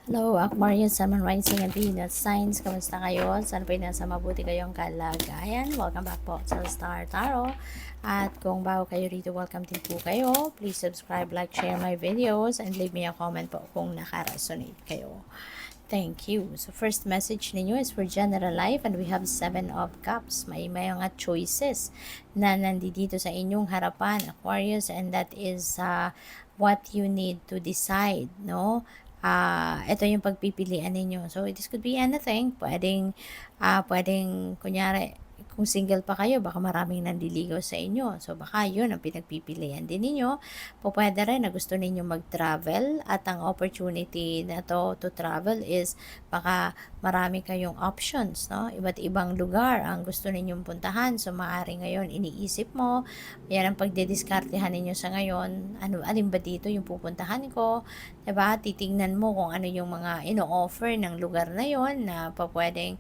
Hello, Aquarius, Sun, Moon, Rising, and Venus Signs. Kamusta kayo? Sana po nasa mabuti kayong kalagayan. Welcome back po sa Star Tarot. At kung bago kayo rito, welcome din po kayo. Please subscribe, like, share my videos, and leave me a comment po kung naka-resonate kayo. Thank you. So, first message ninyo is for general life, and we have 7 of Cups. May mga choices na nandito sa inyong harapan, Aquarius, and that is what you need to decide, no? Ito yung pagpipilian ninyo. So, this could be anything. Pwedeng, kunyari, kung single pa kayo, baka maraming nandiligaw sa inyo. So, baka yun ang pinagpipilian din ninyo. Pwede rin na gusto ninyo mag-travel at ang opportunity na to travel is baka marami kayong options, no? Iba't ibang lugar ang gusto ninyong puntahan. So, maaari ngayon iniisip mo, yan ang pagdidiskartehan ninyo sa ngayon. Alin ba dito yung pupuntahan ko? Diba? Titingnan mo kung ano yung mga ino-offer ng lugar na yon na pwedeng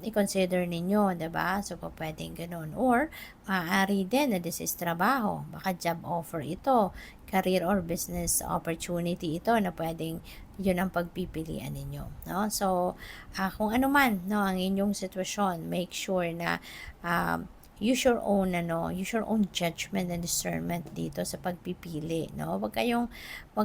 i-consider ninyo, diba? So, pwedeng ganun. Or, maaari din na this is trabaho. Baka job offer ito, career or business opportunity ito na pwedeng yun ang pagpipilian ninyo, no? So, kung ano man, no, ang inyong sitwasyon, make sure na use your own judgment and discernment dito sa pagpipili, no? Wag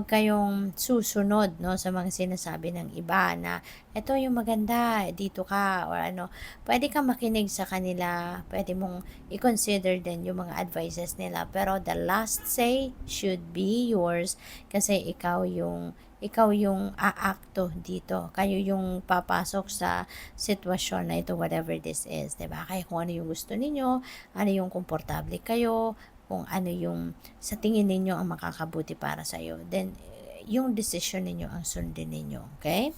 kayong susunod, no, sa mga sinasabi ng iba na ito yung maganda, dito ka or ano. Pwede kang makinig sa kanila, pwede mong i-consider din yung mga advices nila, pero the last say should be yours kasi ikaw yung aakto dito. Kayo yung papasok sa sitwasyon na ito, whatever this is, 'di ba? Kaya kung ano yung gusto ninyo, ano yung komportable kayo, kung ano yung sa tingin ninyo ang makakabuti para sa iyo, then yung decision ninyo ang sundin ninyo, okay?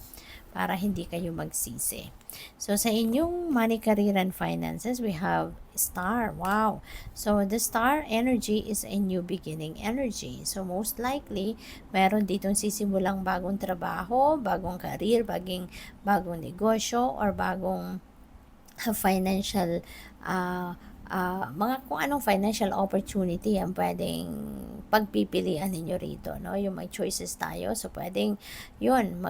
Para hindi kayo magsisi. So, sa inyong money, career, and finances, we have star. Wow. So, the star energy is a new beginning energy. So, most likely, meron ditong sisimulang bagong trabaho, bagong career, bagong negosyo, or bagong financial mga kung anong financial opportunity ang pwedeng pagpipilian ninyo rito, no? Yung may choices tayo, so pwedeng yun,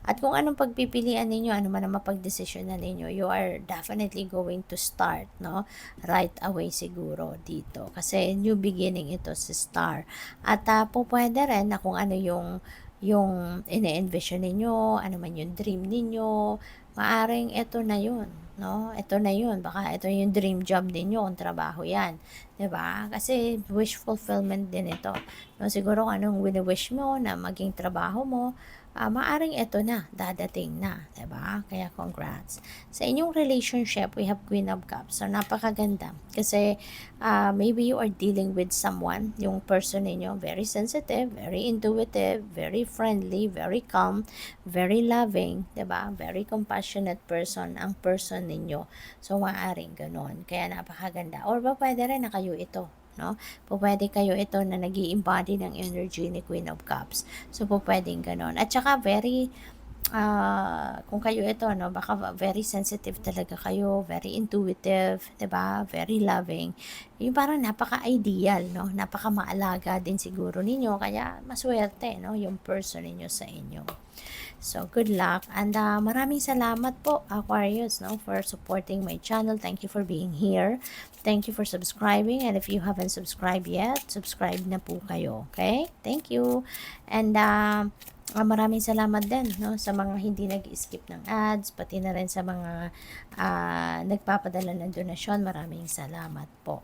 at kung anong pagpipilian ninyo, ano man ang mapagdesisyonan ninyo, you are definitely going to start, no? Right away siguro dito. Kasi new beginning ito sa star. At pwede rin na kung ano yung ine-envision ninyo, ano man yung dream ninyo, maaring ito na yun, no? Ito na yun, baka ito yung dream job ninyo, kung trabaho yan, 'di ba? Kasi wish fulfillment din ito, no? Siguro anong wini-wish mo na maging trabaho mo, maaring ito na, dadating na, 'di ba? Kaya congrats. Sa inyong relationship, we have Queen of Cups. So, napakaganda. Kasi, maybe you are dealing with someone, yung person ninyo, very sensitive, very intuitive, very friendly, very calm, very loving, 'di ba? Very compassionate person ang person ninyo. So, maaaring ganun. Kaya napakaganda. Or pwede rin na kayo ito, no? Pwede kayo ito na nag-i-embody ng energy ni Queen of Cups. So, pwedeng ganun. At saka kung kayo ito, no, baka very sensitive talaga kayo, very intuitive, 'di ba? Very loving. Yung parang napaka-ideal, no? Napaka-maalaga din siguro ninyo, kaya maswerte, no, yung person ninyo sa inyo. So, good luck. And maraming salamat po, Aquarius, no, for supporting my channel. Thank you for being here. Thank you for subscribing. And if you haven't subscribed yet, subscribe na po kayo. Okay? Thank you. And maraming salamat din, no, sa mga hindi nag-skip ng ads, pati na rin sa mga nagpapadala ng donasyon. Maraming salamat po.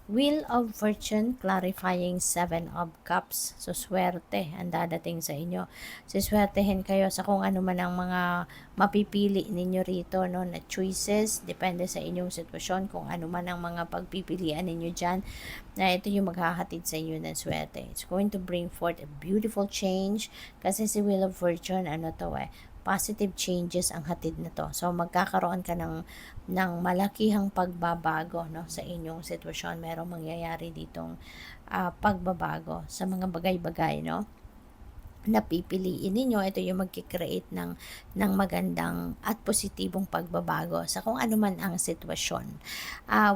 Wheel of Fortune, clarifying 7 of Cups. So, swerte ang dadating sa inyo. Siswertehin kayo sa kung ano man ang mga mapipili ninyo rito, no, na choices. Depende sa inyong sitwasyon kung ano man ang mga pagpipilian ninyo dyan, na ito yung maghahatid sa inyo ng swerte. It's going to bring forth a beautiful change. Kasi si Wheel of Fortune, ano to positive changes ang hatid na to. So, magkakaroon ka ng malakihang pagbabago, no, sa inyong sitwasyon. Merong mangyayari ditong pagbabago sa mga bagay-bagay, no, na pipiliin ninyo, ito yung magki-create ng magandang at positibong pagbabago sa kung ano man ang sitwasyon.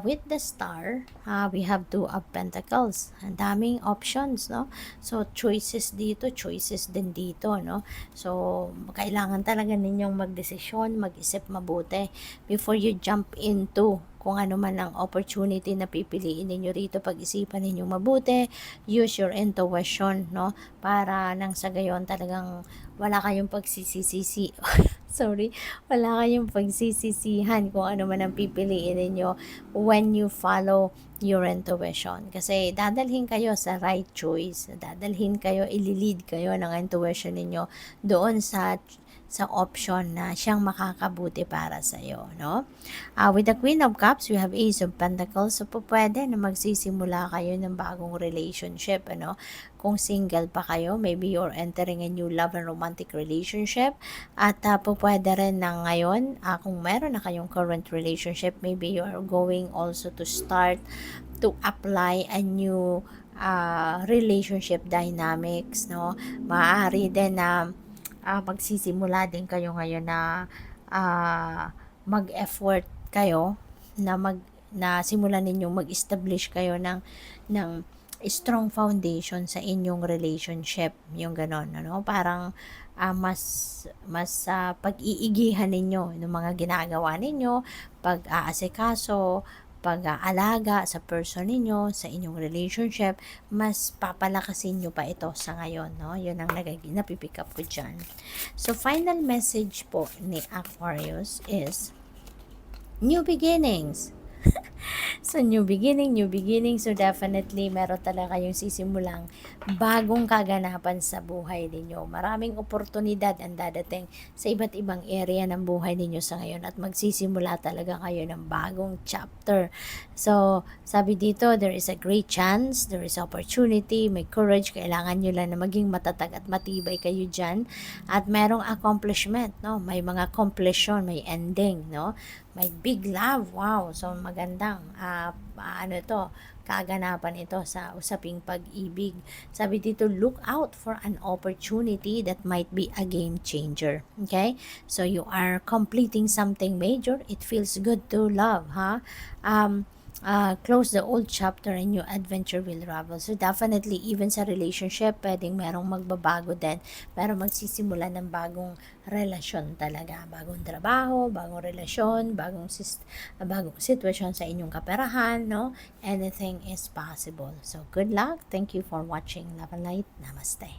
With the star, we have two of pentacles. Ang daming options, no? So, choices dito, choices din dito, no? So, kailangan talaga ninyong magdesisyon, mag-isip mabuti before you jump into kung ano man ang opportunity na pipiliin ninyo rito. Pag-isipan ninyong mabuti, use your intuition, no? Para nang sa gayon talagang wala kayong pagsisisi sorry, wala kayong pagsisisihan kung ano man ang pipiliin ninyo when you follow your intuition. Kasi dadalhin kayo sa right choice, dadalhin kayo, ililid kayo ng intuition ninyo doon sa option na siyang makakabuti para sa iyo, no? With the Queen of Cups, we have Ace of Pentacles. So, pwede na magsisimula kayo ng bagong relationship, ano? Kung single pa kayo, maybe you're entering a new love and romantic relationship. At pwede rin na ngayon, kung meron na kayong current relationship, maybe you are going also to start to apply a new relationship dynamics, no? Maaari din na magsisimula din kayo ngayon na mag-effort kayo na simulan ninyong mag-establish kayo ng strong foundation sa inyong relationship, yung ganon, ano? Parang mas pag-iigihan ninyo ng mga ginagawa ninyo, pag-aasikaso, pag-aalaga sa person ninyo, sa inyong relationship, mas papalakasin nyo pa ito sa ngayon, no? Yun ang napipick up ko dyan. So, final message po ni Aquarius is new beginnings. So, new beginning. So, definitely, meron talaga kayong sisimulang bagong kaganapan sa buhay ninyo. Maraming oportunidad ang dadating sa iba't ibang area ng buhay ninyo sa ngayon at magsisimula talaga kayo ng bagong chapter. So, sabi dito, there is a great chance, there is opportunity, may courage, kailangan nyo lang na maging matatag at matibay kayo dyan. At merong accomplishment, no? May mga completion, may ending, no? May big love, wow! So, magandang, kaganapan ito sa usaping pag-ibig. Sabi dito, look out for an opportunity that might be a game changer. Okay? So, you are completing something major. It feels good to love, ha? Close the old chapter and new adventure will travel. So, definitely, even sa relationship, pwedeng merong magbabago din. Pero magsisimula ng bagong relasyon talaga. Bagong trabaho, bagong relasyon, bagong sitwasyon sa inyong kaperahan, no? Anything is possible. So, good luck. Thank you for watching. Love and light. Namaste.